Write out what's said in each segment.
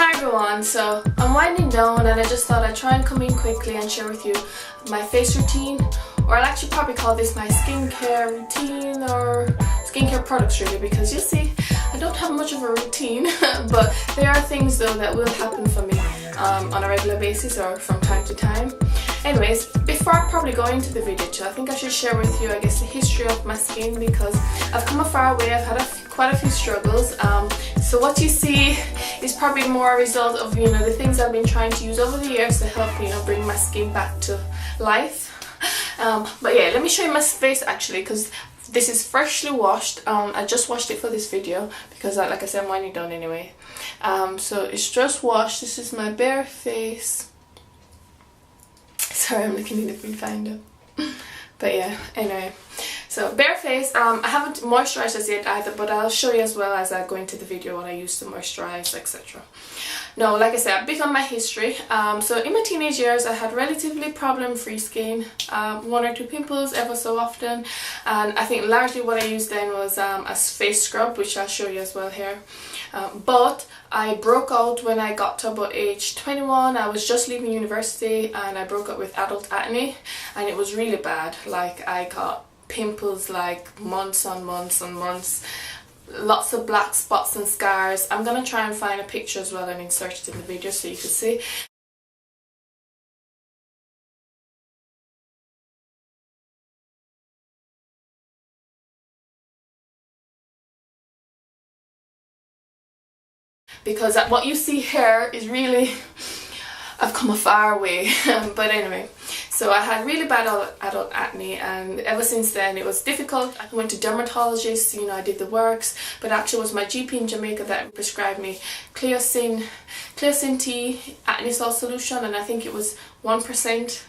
Hi everyone, so I'm winding down and I just thought I'd try and come in quickly and share with you my face routine, or I'll actually probably call this my skincare routine or skincare products really, because you see I don't have much of a routine but there are things though that will happen for me on a regular basis or from time to time. Anyways, before I probably go into the video too, I think I should share with you, I guess, the history of my skin, because I've come a far way. I've had quite a few struggles. So what you see is probably more a result of, you know, the things I've been trying to use over the years to help, you know, bring my skin back to life. But yeah, let me show you my face actually, because this is freshly washed. I just washed it for this video because, like I said, I'm winding down anyway. So it's just washed. This is my bare face. Sorry, I'm looking in the viewfinder. But yeah, anyway. So bare face. I haven't moisturized as yet either, but I'll show you as well as I go into the video what I use to moisturize, etc. Now, like I said, a bit on my history. So in my teenage years, I had relatively problem-free skin, one or two pimples ever so often, and I think largely what I used then was a face scrub, which I'll show you as well here. But I broke out when I got to about age 21. I was just leaving university and I broke out with adult acne, and it was really bad. Like, I got pimples like months on months on months, lots of black spots and scars. I'm gonna try and find a picture as well and insert it in the video so you can see. Because what you see here is really, I've come a far way. But anyway, so I had really bad adult acne, and ever since then it was difficult. I went to dermatologists, you know, I did the works, but actually it was my GP in Jamaica that prescribed me Cleocin T acne salt solution, and I think it was 1%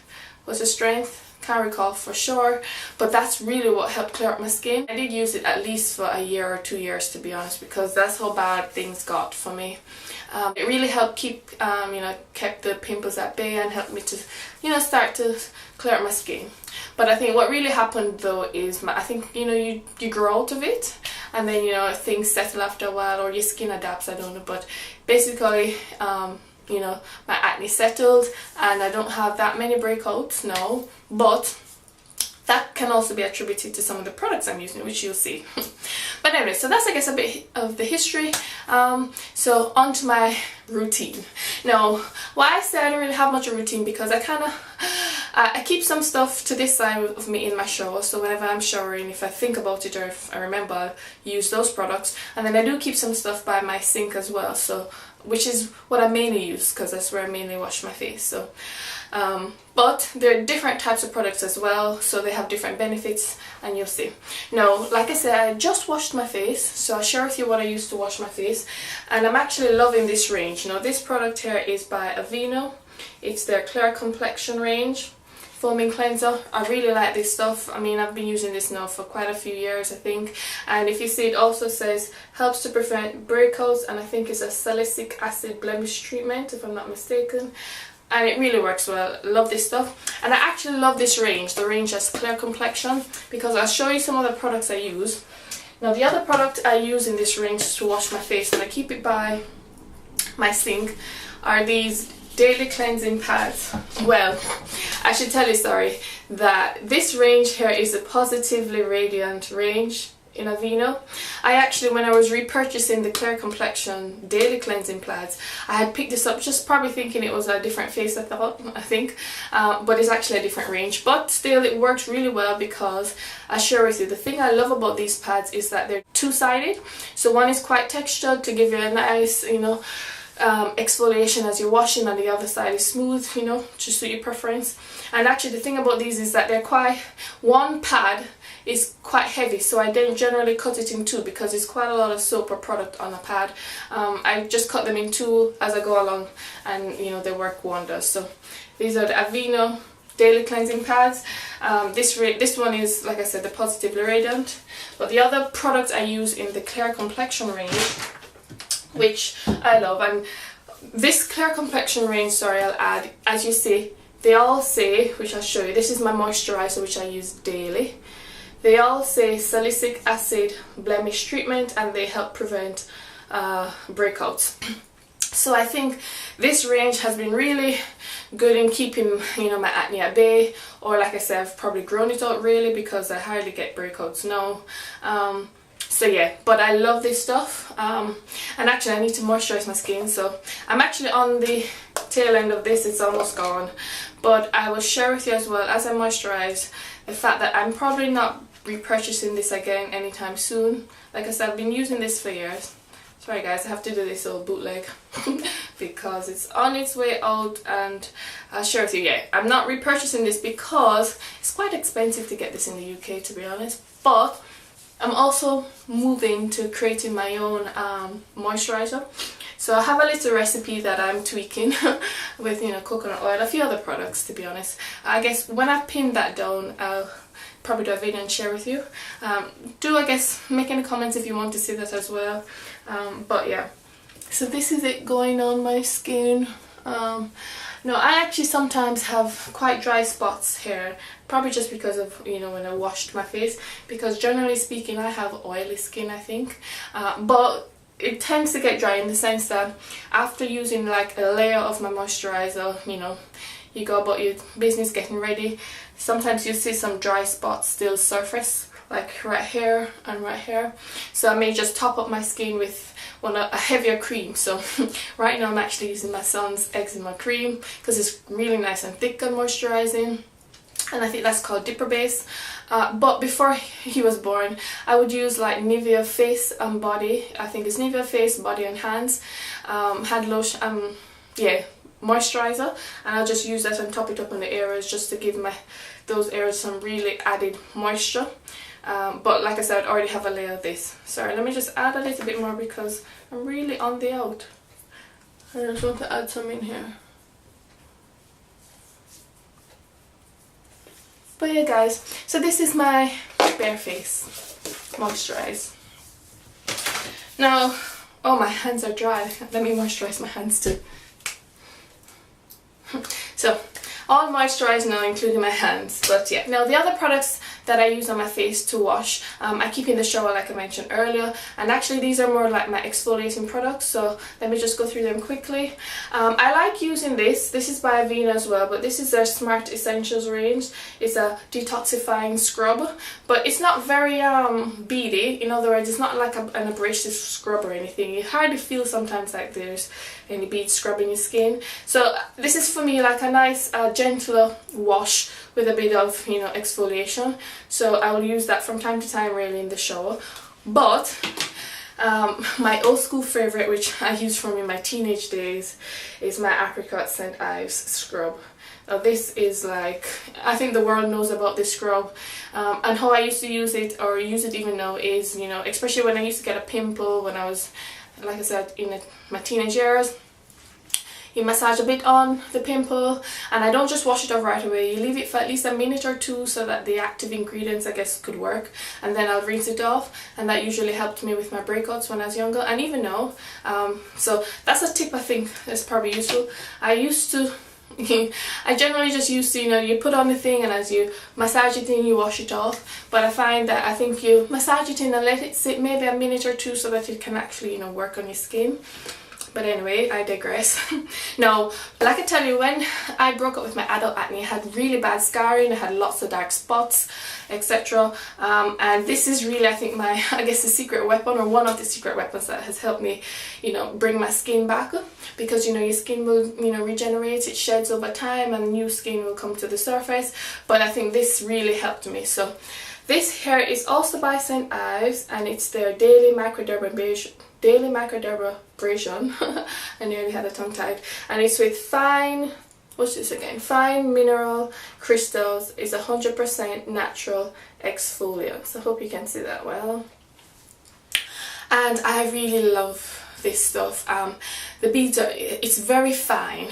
was the strength. Can't recall for sure, but that's really what helped clear up my skin. I did use it at least for a year or 2 years, to be honest, because that's how bad things got for me. It really helped keep, you know, kept the pimples at bay and helped me to, you know, start to clear up my skin. But I think what really happened though is, I think, you know, you grow out of it, and then, you know, things settle after a while, or your skin adapts, I don't know, but basically, you know, my acne settled and I don't have that many breakouts now, but that can also be attributed to some of the products I'm using, which you'll see. But anyway, so that's, I guess, a bit of the history. So on to my routine. Now, why I say I don't really have much of a routine, because I keep some stuff to this side of me in my shower, so whenever I'm showering, if I think about it or if I remember, I'll use those products. And then I do keep some stuff by my sink as well, so which is what I mainly use, because that's where I mainly wash my face. So but there are different types of products as well, so they have different benefits, and you'll see. Now, like I said, I just washed my face, so I'll share with you what I use to wash my face, and I'm actually loving this range. Now, this product here is by Aveeno. It's their Clear Complexion range foaming cleanser. I really like this stuff. I mean, I've been using this now for quite a few years, I think. And if you see, it also says helps to prevent breakouts, and I think it's a salicylic acid blemish treatment, if I'm not mistaken. And it really works well. Love this stuff. And I actually love this range, the range has Clear Complexion, because I'll show you some of the products I use. Now, the other product I use in this range to wash my face, and I keep it by my sink, are these daily cleansing pads. Well, I should tell you, sorry, that this range here is a Positively Radiant range in Aveeno. I actually, when I was repurchasing the Clear Complexion daily cleansing pads, I had picked this up just probably thinking it was a different face, I think, but it's actually a different range. But still, it works really well, because I share with you, the thing I love about these pads is that they're two-sided. So one is quite textured to give you a nice, you know, exfoliation as you're washing, and the other side is smooth, you know, just suit your preference. And actually, the thing about these is that they're one pad is quite heavy, so I don't generally cut it in two, because it's quite a lot of soap or product on a pad. I just cut them in two as I go along, and you know, they work wonders. So these are the Aveeno daily cleansing pads. This one is, like I said, the Positively Radiant, but the other product I use in the Clear Complexion range, which I love, and this Clear Complexion range, sorry, I'll add, as you see, they all say, which I'll show you, this is my moisturizer which I use daily. They all say salicylic acid blemish treatment, and they help prevent breakouts. So I think this range has been really good in keeping, you know, my acne at bay, or like I said, I've probably grown it out really because I hardly get breakouts now. So yeah, but I love this stuff, and actually I need to moisturize my skin, so I'm actually on the tail end of this. It's almost gone, but I will share with you as well as I moisturize the fact that I'm probably not repurchasing this again anytime soon. Like I said, I've been using this for years. Sorry guys, I have to do this little bootleg because it's on its way out, and I'll share with you. Yeah, I'm not repurchasing this because it's quite expensive to get this in the UK, to be honest, but I'm also moving to creating my own moisturizer. So I have a little recipe that I'm tweaking with, you know, coconut oil, a few other products, to be honest. I guess when I pin that down, I'll probably do a video and share with you. Do, I guess, make any comments if you want to see that as well. But yeah, so this is it going on my skin. No, I actually sometimes have quite dry spots here, probably just because of, you know, when I washed my face, because generally speaking I have oily skin, I think, but it tends to get dry in the sense that after using like a layer of my moisturizer, you know, you go about your business getting ready, sometimes you see some dry spots still surface, like right here and right here. So I may just top up my skin with a heavier cream. So right now I'm actually using my son's eczema cream because it's really nice and thick and moisturizing, and I think that's called Dipper Base. But before he was born, I would use like Nivea Face and Body. I think it's Nivea Face, Body and Hands hand lotion, yeah, moisturizer, and I'll just use that and top it up on the areas just to give those areas some really added moisture. But like I said, I already have a layer of this. Sorry, let me just add a little bit more because I'm really on the out. I just want to add some in here. But yeah guys, so this is my bare face moisturize. Now, oh, my hands are dry. Let me moisturize my hands too. So all moisturized now, including my hands. But yeah, now the other products that I use on my face to wash, I keep in the shower like I mentioned earlier, and actually these are more like my exfoliating products, so let me just go through them quickly. I like using this is by Aveeno as well, but this is their Smart Essentials range. It's a detoxifying scrub, but it's not very beady. In other words, it's not like an abrasive scrub or anything. You hardly feel sometimes like there's any beads scrubbing your skin. So this is for me like a nice gentler wash with a bit of, you know, exfoliation. So I will use that from time to time really in the shower. But my old school favorite, which I used from in my teenage days, is my Apricot St. Ives scrub. Now this is like, I think the world knows about this scrub, and how I used to use it, or use it even now, is, you know, especially when I used to get a pimple when I was, like I said, in my teenage years. You massage a bit on the pimple, and I don't just wash it off right away. You leave it for at least a minute or two so that the active ingredients, I guess, could work, and then I'll rinse it off, and that usually helped me with my breakouts when I was younger, and even now. So that's a tip I think is probably useful. I used to I generally just used to, you know, you put on the thing and as you massage it in, you wash it off. But I find that I think you massage it in and let it sit maybe a minute or two so that it can actually, you know, work on your skin. But anyway, I digress. Now, like I tell you, when I broke up with my adult acne, I had really bad scarring, I had lots of dark spots, etc. And this is really, I think, I guess the secret weapon, or one of the secret weapons that has helped me, you know, bring my skin back. Because, you know, your skin will, you know, regenerate, it sheds over time and new skin will come to the surface. But I think this really helped me. So this here is also by St. Ives, and it's their Daily Microdermabrasion. I nearly had a tongue tied. And it's with fine, what's this again? Fine mineral crystals. It's 100% natural exfoliant. So I hope you can see that well. And I really love this stuff. The beads are, it's very fine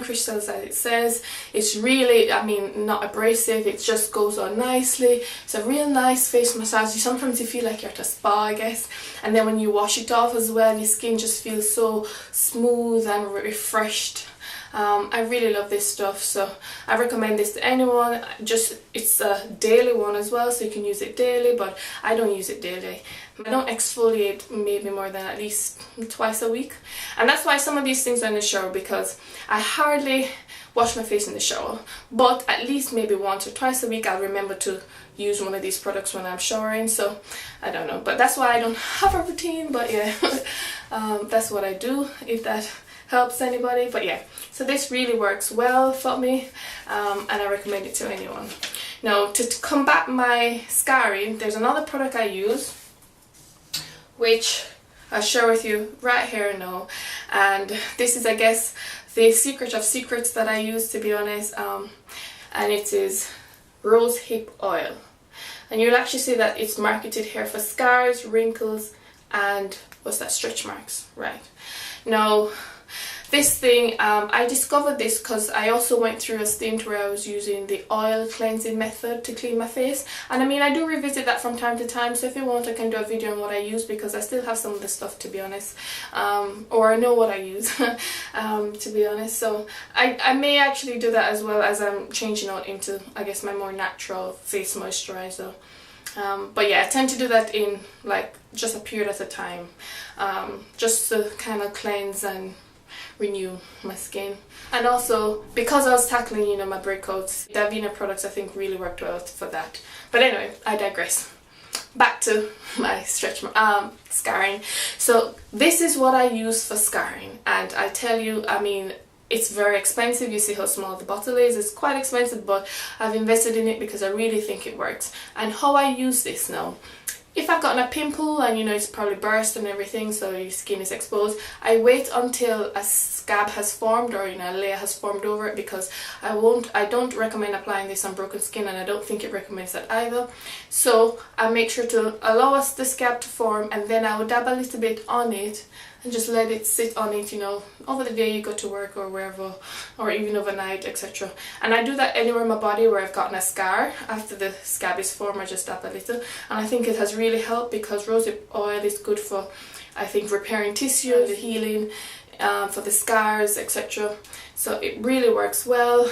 crystals, as it says. It's really, I mean, not abrasive, it just goes on nicely. It's a real nice face massage. Sometimes you feel like you're at a spa, I guess, and then when you wash it off as well, your skin just feels so smooth and refreshed. I really love this stuff, so I recommend this to anyone. It's a daily one as well, so you can use it daily, but I don't use it daily. I don't exfoliate maybe more than at least twice a week, and that's why some of these things are in the shower, because I hardly wash my face in the shower, but at least maybe once or twice a week I'll remember to use one of these products when I'm showering. So I don't know, but that's why I don't have a routine, but yeah. That's what I do, if that helps anybody. But yeah, so this really works well for me, and I recommend it to anyone. Now, to combat my scarring, there's another product I use, which I'll share with you right here now, and this is, I guess, the secret of secrets that I use, to be honest, and it is rose hip oil. And you'll actually see that it's marketed here for scars, wrinkles, and what's that, stretch marks, right? Now, this thing, I discovered this because I also went through a stint where I was using the oil cleansing method to clean my face, and I mean, I do revisit that from time to time, so if you want I can do a video on what I use, because I still have some of the stuff, to be honest, or I know what I use, to be honest. So I may actually do that as well, as I'm changing out into, I guess, my more natural face moisturizer. But yeah, I tend to do that in like just a period at a time, just to kind of cleanse and renew my skin. And also, because I was tackling, you know, my breakouts, the Aveeno products I think really worked well for that. But anyway, I digress. Back to my scarring. So this is what I use for scarring, and I tell you, I mean, it's very expensive. You see how small the bottle is. It's quite expensive, but I've invested in it because I really think it works. And how I use this now, if I've gotten a pimple and, you know, it's probably burst and everything, so your skin is exposed, I wait until a scab has formed, or, you know, a layer has formed over it, because I don't recommend applying this on broken skin, and I don't think it recommends that either. So I make sure to allow the scab to form, and then I will dab a little bit on it and just let it sit on it, you know, over the day you go to work or wherever, or even overnight, etc. And I do that anywhere in my body where I've gotten a scar. After the scab is formed, I just dab a little, and I think it has really helped, because rosehip oil is good for, I think, repairing tissue, the healing, for the scars, etc. So it really works well.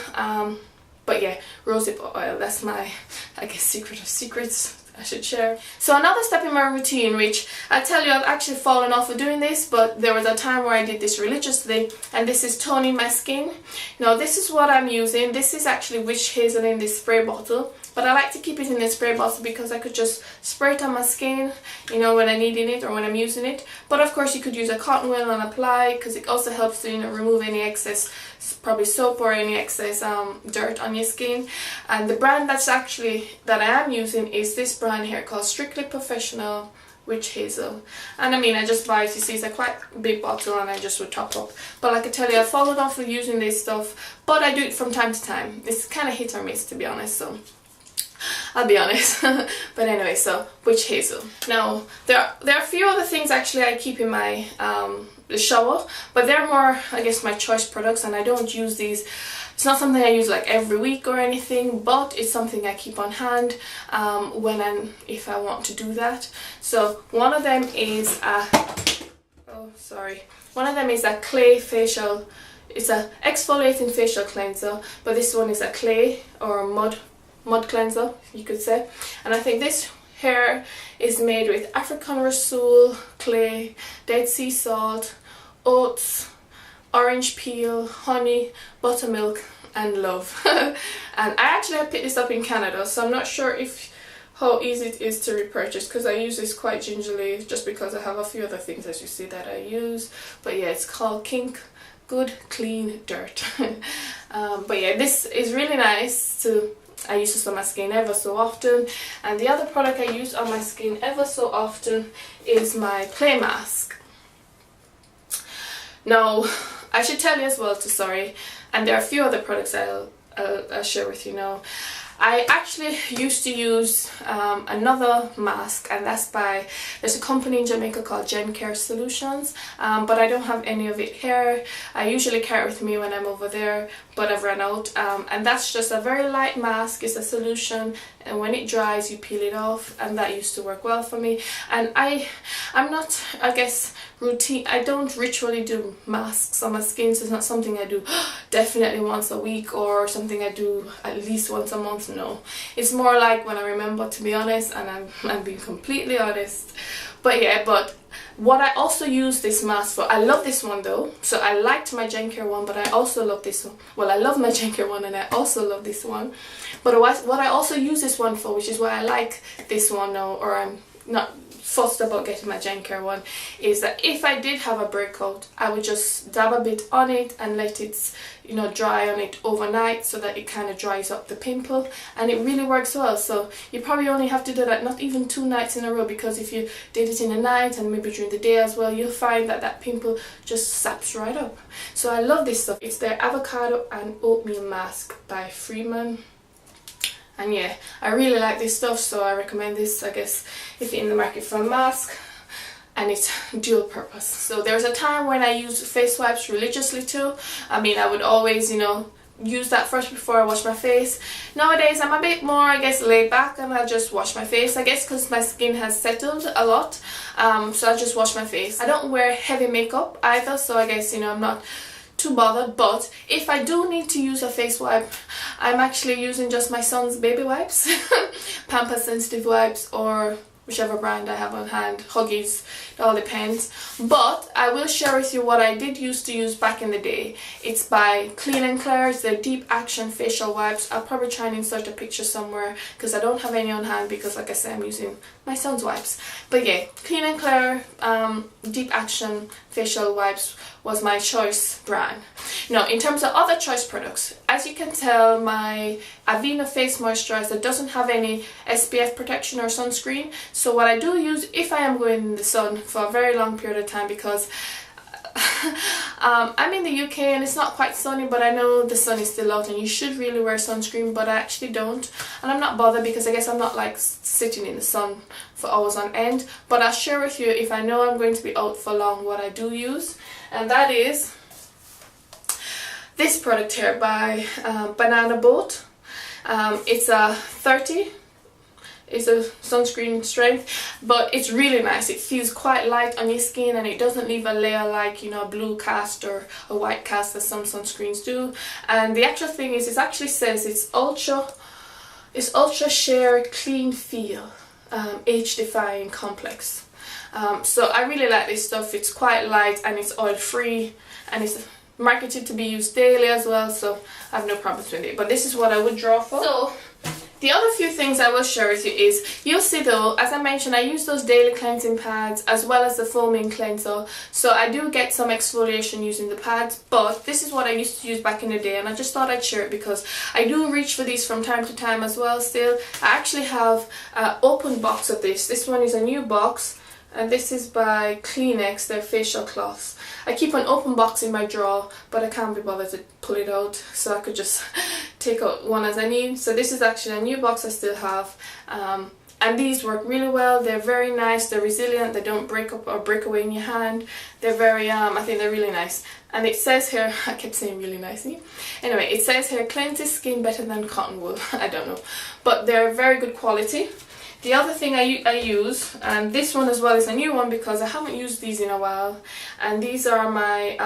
But yeah, rosehip oil, that's my, I guess, secret of secrets I should share. So another step in my routine, which I tell you, I've actually fallen off of doing this, but there was a time where I did this religiously, and this is toning my skin. Now, this is what I'm using. This is actually witch hazel in this spray bottle, but I like to keep it in the spray bottle because I could just spray it on my skin, you know, when I'm needing it or when I'm using it. But of course you could use a cotton wool and apply, because it also helps to, you know, remove any excess, probably soap or any excess dirt on your skin. And the brand that I am using is this brand here called Strictly Professional Witch Hazel. And I mean, I just buy it, you see, it's a quite big bottle, and I just would top up. But like I tell you, I've fallen off with using this stuff, but I do it from time to time. It's kind of hit or miss, to be honest, so I'll be honest. But anyway, so witch hazel. Now, there are a few other things actually I keep in my the shower, but they're more, I guess, my choice products, and I don't use these. It's not something I use like every week or anything, but it's something I keep on hand if I want to do that. So one of them is one of them is a clay facial. It's a exfoliating facial cleanser, but this one is a clay or a mud cleanser, you could say. And I think this here is made with African Rasool, clay, Dead Sea salt, oats, orange peel, honey, buttermilk, and love. And I actually picked this up in Canada, so I'm not sure how easy it is to repurchase, because I use this quite gingerly, just because I have a few other things, as you see, that I use. But yeah, it's called Kink Good Clean Dirt. But yeah, this is really nice I use this on my skin ever so often. And the other product I use on my skin ever so often is my clay mask. Now, I should tell you as well, and there are a few other products I'll share with you now. I actually used to use another mask, and there's a company in Jamaica called GenCare Solutions, but I don't have any of it here. I usually carry it with me when I'm over there, but I've run out. And that's just a very light mask. It's a solution, and when it dries you peel it off, and that used to work well for me. And I'm not, I guess, routine. I don't ritually do masks on my skin, so it's not something I do definitely once a week or something I do at least once a month. No, it's more like when I remember, to be honest, and I'm being completely honest. But yeah, but what I also use this mask for, I love this one though, so I liked my Gencare one, but I also love this one. Well, I love my Gencare one and I also love this one, but what I also use this one for, which is why I like this one now, or I'm not fussed about getting my Gencare one, is that if I did have a breakout, I would just dab a bit on it and let it, you know, dry on it overnight so that it kind of dries up the pimple, and it really works well. So you probably only have to do that not even 2 nights in a row, because if you did it in the night and maybe during the day as well, you'll find that that pimple just saps right up. So I love this stuff. It's their avocado and oatmeal mask by Freeman. And yeah, I really like this stuff, so I recommend this, I guess, if you're in the market for a mask. And it's dual purpose. So there's a time when I used face wipes religiously too. I mean, I would always, you know, use that first before I wash my face. Nowadays I'm a bit more, I guess, laid back, and I just wash my face, I guess, because my skin has settled a lot. So I just wash my face. I don't wear heavy makeup either, so I guess, you know, I'm not too bothered. But if I do need to use a face wipe, I'm actually using just my son's baby wipes, Pampers Sensitive wipes, or whichever brand I have on hand, Huggies, it all depends. But I will share with you what I did used to use back in the day. It's by Clean & Clear. It's their Deep Action Facial Wipes. I'll probably try and insert a picture somewhere because I don't have any on hand, because like I said, I'm using my son's wipes. But yeah, Clean & Clear Deep Action Facial Wipes was my choice brand. Now, in terms of other choice products, as you can tell, my Aveeno Face Moisturizer doesn't have any SPF protection or sunscreen. So what I do use, if I am going in the sun for a very long period of time, because I'm in the UK and it's not quite sunny, but I know the sun is still out and you should really wear sunscreen, but I actually don't, and I'm not bothered because I guess I'm not like sitting in the sun for hours on end. But I'll share with you, if I know I'm going to be out for long, what I do use, and that is this product here by Banana Boat. It's a 30. It's a sunscreen strength, but it's really nice. It feels quite light on your skin and it doesn't leave a layer like, you know, a blue cast or a white cast as some sunscreens do. And the actual thing is, it actually says it's ultra sheer clean feel, age defying complex. So I really like this stuff. It's quite light and it's oil free, and it's marketed to be used daily as well, so I have no problems with it. But this is what I would draw for. So the other few things I will share with you is, you'll see though, as I mentioned, I use those daily cleansing pads as well as the foaming cleanser, so I do get some exfoliation using the pads. But this is what I used to use back in the day, and I just thought I'd share it because I do reach for these from time to time as well still. I actually have an open box of this. This one is a new box, and this is by Kleenex, their facial cloths. I keep an open box in my drawer, but I can't be bothered to pull it out, so I could just take out one as I need. So this is actually a new box I still have, and these work really well. They're very nice, they're resilient, they don't break up or break away in your hand. They're very, I think they're really nice. And it says here, I kept saying really nicely. Anyway, it says here, cleanses skin better than cotton wool. I don't know, but they're very good quality. The other thing I use, and this one as well is a new one because I haven't used these in a while, and these are my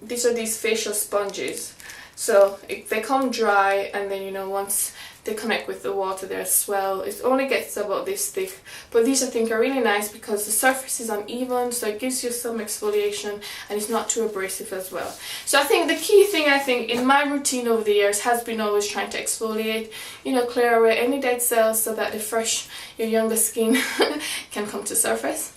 these facial sponges. So they come dry, and then, you know, once they connect with the water, they swell. It only gets about this thick, but these I think are really nice because the surface is uneven, so it gives you some exfoliation and it's not too abrasive as well. So I think the key thing, I think, in my routine over the years has been always trying to exfoliate, you know, clear away any dead cells so that the fresh, your younger skin can come to surface.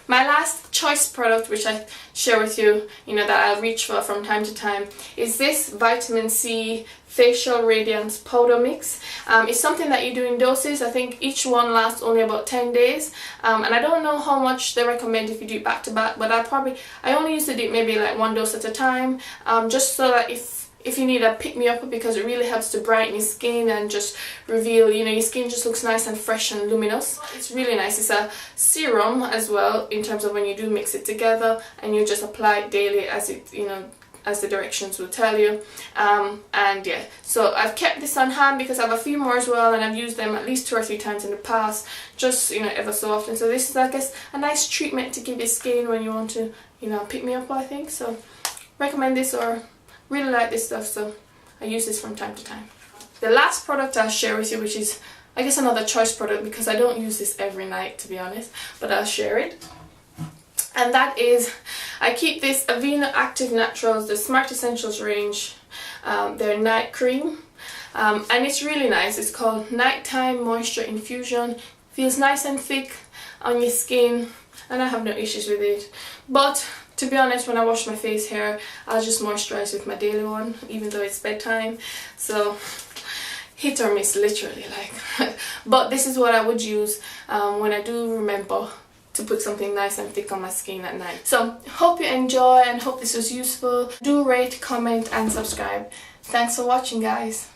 My last choice product, which I share with you, you know, that I'll reach for from time to time, is this Vitamin C Facial Radiance Powder Mix. It's something that you do in doses. I think each one lasts only about 10 days. And I don't know how much they recommend if you do it back to back, but I only used to do it maybe like 1 dose at a time, just so that if you need a pick-me-up, because it really helps to brighten your skin and just reveal, you know, your skin just looks nice and fresh and luminous. It's really nice. It's a serum as well, in terms of when you do mix it together, and you just apply it daily as it, you know, as the directions will tell you. And yeah, so I've kept this on hand because I have a few more as well, and I've used them at least 2 or 3 times in the past, just, you know, ever so often. So this is, I guess, a nice treatment to give your skin when you want to, you know, pick me up, I think. So recommend this, or really like this stuff, so I use this from time to time. The last product I'll share with you, which is, I guess, another choice product, because I don't use this every night, to be honest, but I'll share it. And that is, I keep this Aveeno Active Naturals, the Smart Essentials range, their night cream, and it's really nice. It's called Nighttime Moisture Infusion. Feels nice and thick on your skin, and I have no issues with it. But to be honest, when I wash my face, hair, I'll just moisturize with my daily one, even though it's bedtime. So hit or miss, literally, like. But this is what I would use when I do remember to put something nice and thick on my skin at night. So hope you enjoy and hope this was useful. Do rate, comment and subscribe. Thanks for watching, guys.